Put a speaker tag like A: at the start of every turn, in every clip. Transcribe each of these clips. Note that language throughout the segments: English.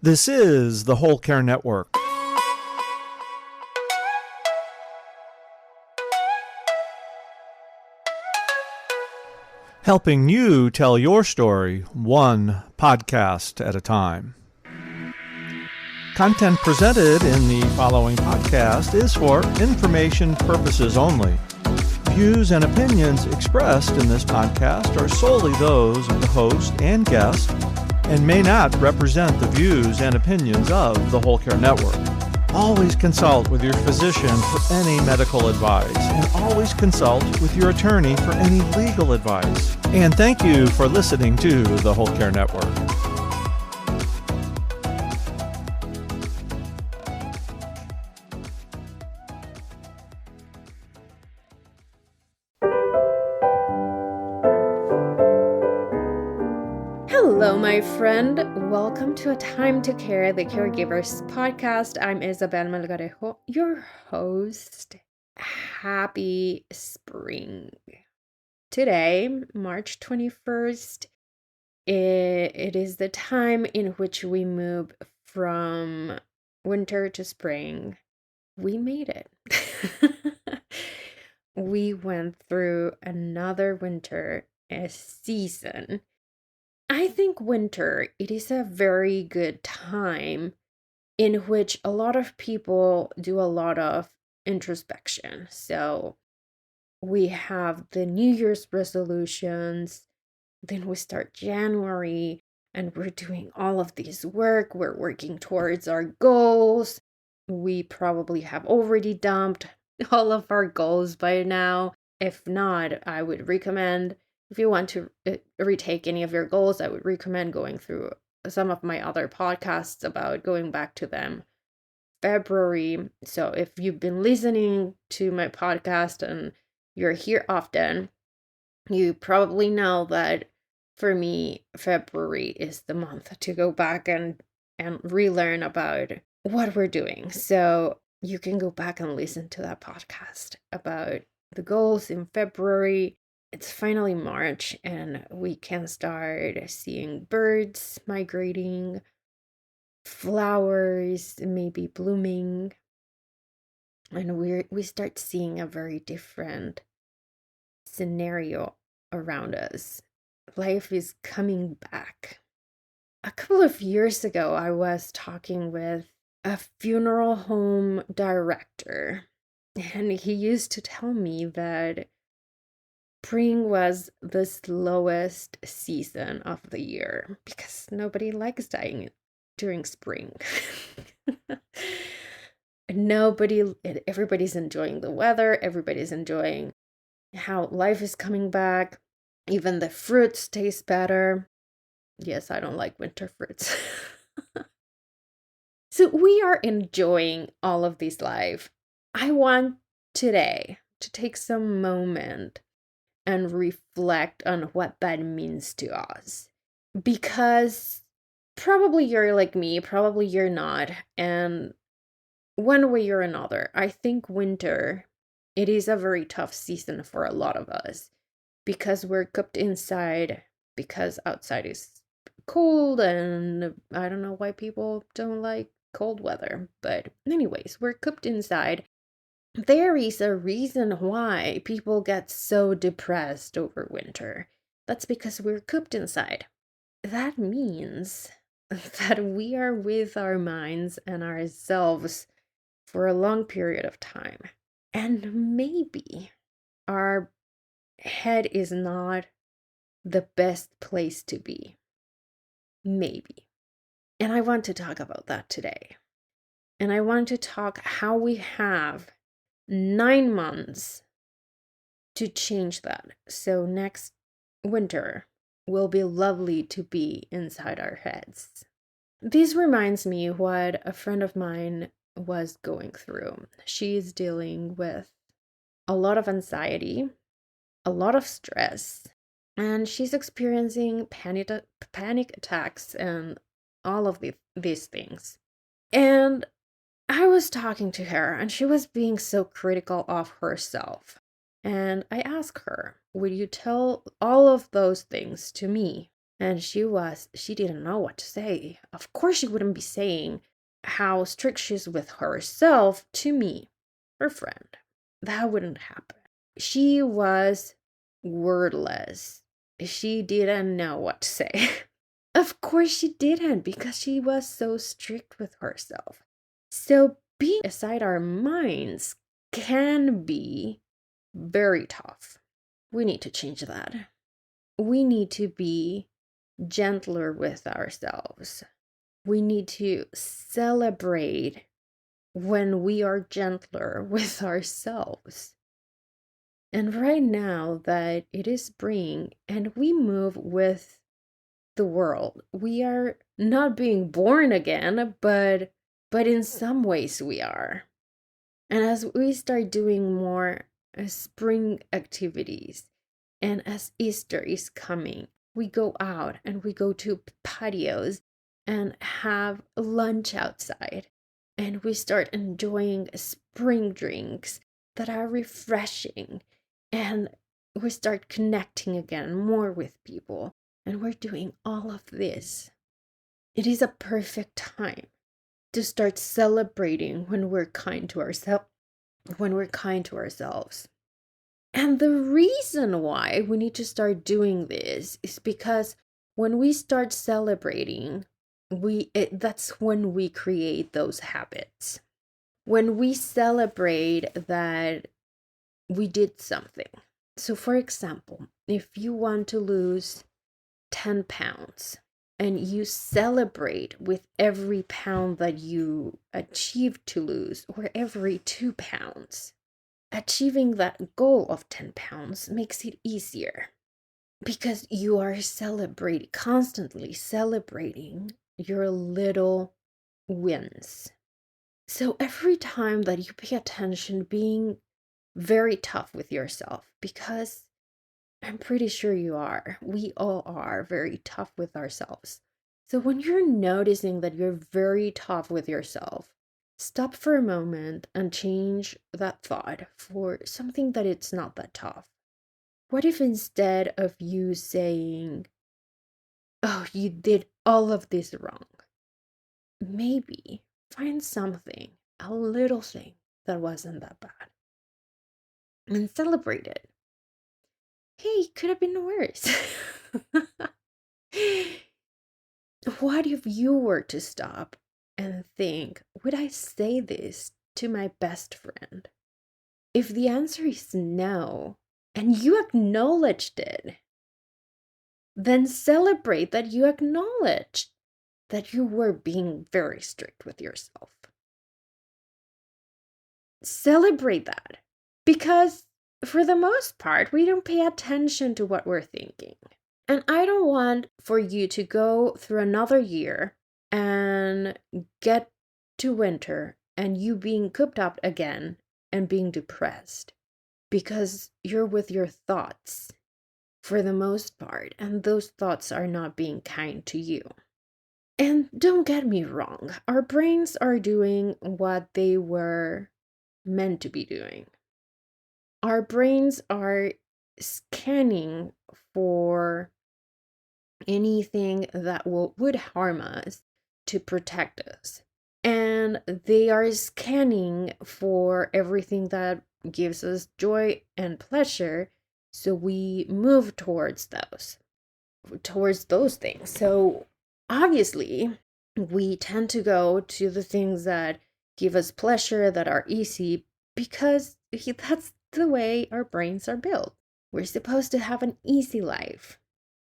A: This is the Whole Care Network. Helping you tell your story one podcast at a time. Content presented in the following podcast is for information purposes only. Views and opinions expressed in this podcast are solely those of the host and guest and may not represent the views and opinions of the Whole Care Network. Always consult with your physician for any medical advice, and always consult with your attorney for any legal advice. And thank you for listening to the Whole Care Network.
B: Hello, my friend. Welcome to A Time to Care, the Caregivers podcast. I'm Isabel Melgarejo, your host. Happy spring. Today, March 21st, it is the time in which we move from winter to spring. We made it. We went through another winter season. I think winter, it is a very good time in which a lot of people do a lot of introspection. So we have the New Year's resolutions, then we start January and we're doing all of this work. We're working towards our goals. We probably have already dumped all of our goals by now. If not, I would recommend, if you want to retake any of your goals, I would recommend going through some of my other podcasts about going back to them. February. So if you've been listening to my podcast and you're here often, you probably know that for me, February is the month to go back and relearn about what we're doing. So you can go back and listen to that podcast about the goals in February. It's finally March and we can start seeing birds migrating, flowers maybe blooming, and we start seeing a very different scenario around us. Life is coming back. A couple of years ago, I was talking with a funeral home director, and he used to tell me that spring was the slowest season of the year because nobody likes dying during spring. Everybody's enjoying the weather, everybody's enjoying how life is coming back. Even the fruits taste better. Yes, I don't like winter fruits. So we are enjoying all of this life. I want today to take some moment and reflect on what that means to us. Because probably you're like me, probably you're not. And one way or another, I think winter, it is a very tough season for a lot of us because we're cooped inside, because outside is cold, and I don't know why people don't like cold weather. But anyways, we're cooped inside. There is a reason why people get so depressed over winter. That's because we're cooped inside. That means that we are with our minds and ourselves for a long period of time. And maybe our head is not the best place to be. Maybe. And I want to talk about that today. And I want to talk how we have 9 months to change that. So next winter will be lovely to be inside our heads. This reminds me what a friend of mine was going through. She's dealing with a lot of anxiety, a lot of stress, and she's experiencing panic attacks and all of these things. And I was talking to her and she was being so critical of herself. And I asked her, would you tell all of those things to me? And she didn't know what to say. Of course, she wouldn't be saying how strict she is with herself to me, her friend. That wouldn't happen. She was wordless. She didn't know what to say. Of course she didn't, because she was so strict with herself. So being inside our minds can be very tough. We need to change that. We need to be gentler with ourselves. We need to celebrate when we are gentler with ourselves. And right now that it is spring and we move with the world, we are not being born again, but in some ways we are. And as we start doing more spring activities, and as Easter is coming, we go out and we go to patios and have lunch outside. And we start enjoying spring drinks that are refreshing. And we start connecting again more with people. And we're doing all of this. It is a perfect time to start celebrating when we're kind to ourselves. And the reason why we need to start doing this is because when we start celebrating, that's when we create those habits. When we celebrate that we did something. So for example, if you want to lose 10 pounds and you celebrate with every pound that you achieve to lose, or every 2 pounds, achieving that goal of 10 pounds makes it easier because you are constantly celebrating your little wins. So every time that you pay attention, being very tough with yourself, because I'm pretty sure you are. We all are very tough with ourselves. So when you're noticing that you're very tough with yourself, stop for a moment and change that thought for something that it's not that tough. What if instead of you saying, oh, you did all of this wrong, maybe find something, a little thing that wasn't that bad, and celebrate it. Hey, could have been worse. What if you were to stop and think, would I say this to my best friend? If the answer is no, and you acknowledged it, then celebrate that you acknowledged that you were being very strict with yourself. Celebrate that, because for the most part, we don't pay attention to what we're thinking. And I don't want for you to go through another year and get to winter and you being cooped up again and being depressed because you're with your thoughts for the most part, and those thoughts are not being kind to you. And don't get me wrong, our brains are doing what they were meant to be doing. Our brains are scanning for anything that would harm us to protect us. And they are scanning for everything that gives us joy and pleasure. So we move towards those things. So obviously, we tend to go to the things that give us pleasure, that are easy, because that's the way our brains are built. We're supposed to have an easy life.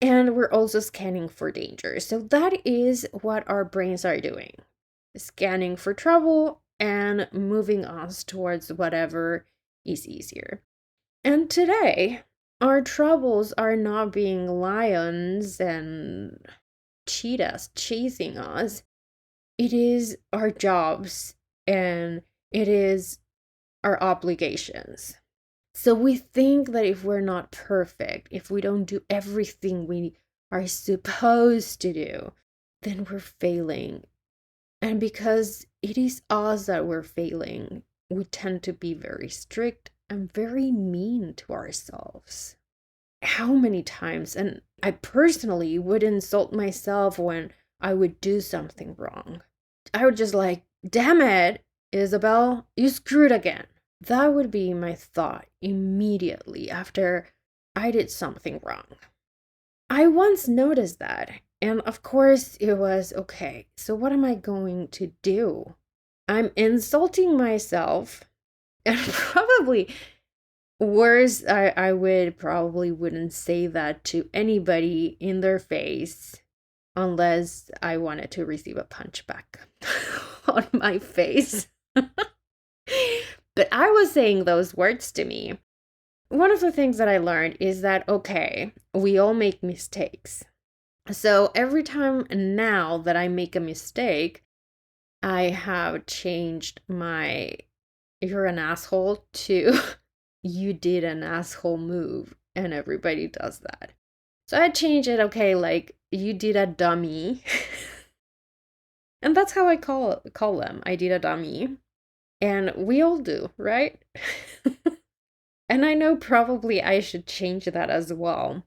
B: And we're also scanning for danger. So that is what our brains are doing. Scanning for trouble and moving us towards whatever is easier. And today, our troubles are not being lions and cheetahs chasing us. It is our jobs and it is our obligations. So we think that if we're not perfect, if we don't do everything we are supposed to do, then we're failing. And because it is us that we're failing, we tend to be very strict and very mean to ourselves. How many times, and I personally would insult myself when I would do something wrong. I would just like, damn it, Isabel, you screwed again. That would be my thought immediately after I did something wrong. I once noticed that, and of course it was okay. So what am I going to do? I'm insulting myself, and probably worse, I would probably wouldn't say that to anybody in their face unless I wanted to receive a punch back on my face. But I was saying those words to me. One of the things that I learned is that, okay, we all make mistakes. So every time now that I make a mistake, I have changed my "you're an asshole" to "you did an asshole move," and everybody does that. So I changed it, okay, like, "you did a dummy." And that's how I call them. I did a dummy. And we all do, right? And I know probably I should change that as well.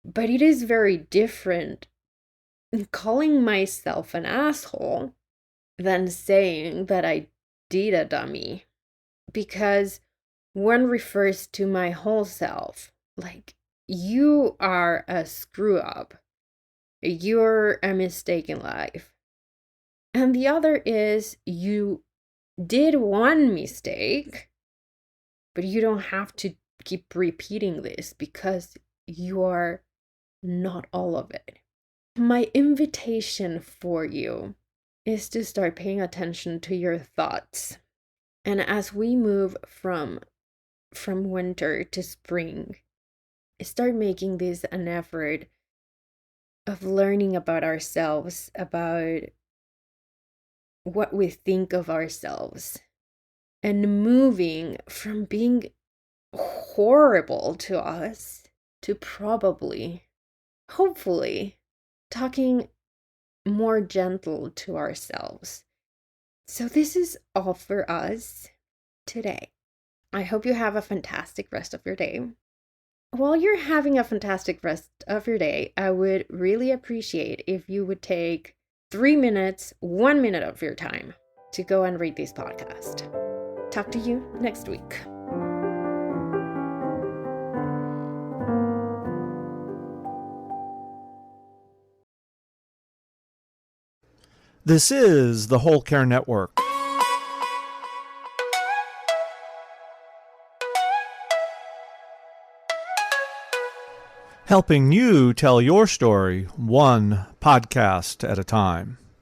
B: But it is very different calling myself an asshole than saying that I did a dummy. Because one refers to my whole self. Like, you are a screw up. You're a mistake in life. And the other is you did one mistake, but you don't have to keep repeating this because you are not all of it. My invitation for you is to start paying attention to your thoughts. And as we move from winter to spring, start making this an effort of learning about ourselves, about what we think of ourselves, and moving from being horrible to us to probably, hopefully, talking more gentle to ourselves. So this is all for us today. I hope you have a fantastic rest of your day. While you're having a fantastic rest of your day, I would really appreciate if you would take 3 minutes, 1 minute of your time to go and read this podcast. Talk to you next week.
A: This is the Whole Care Network. Helping you tell your story one podcast at a time.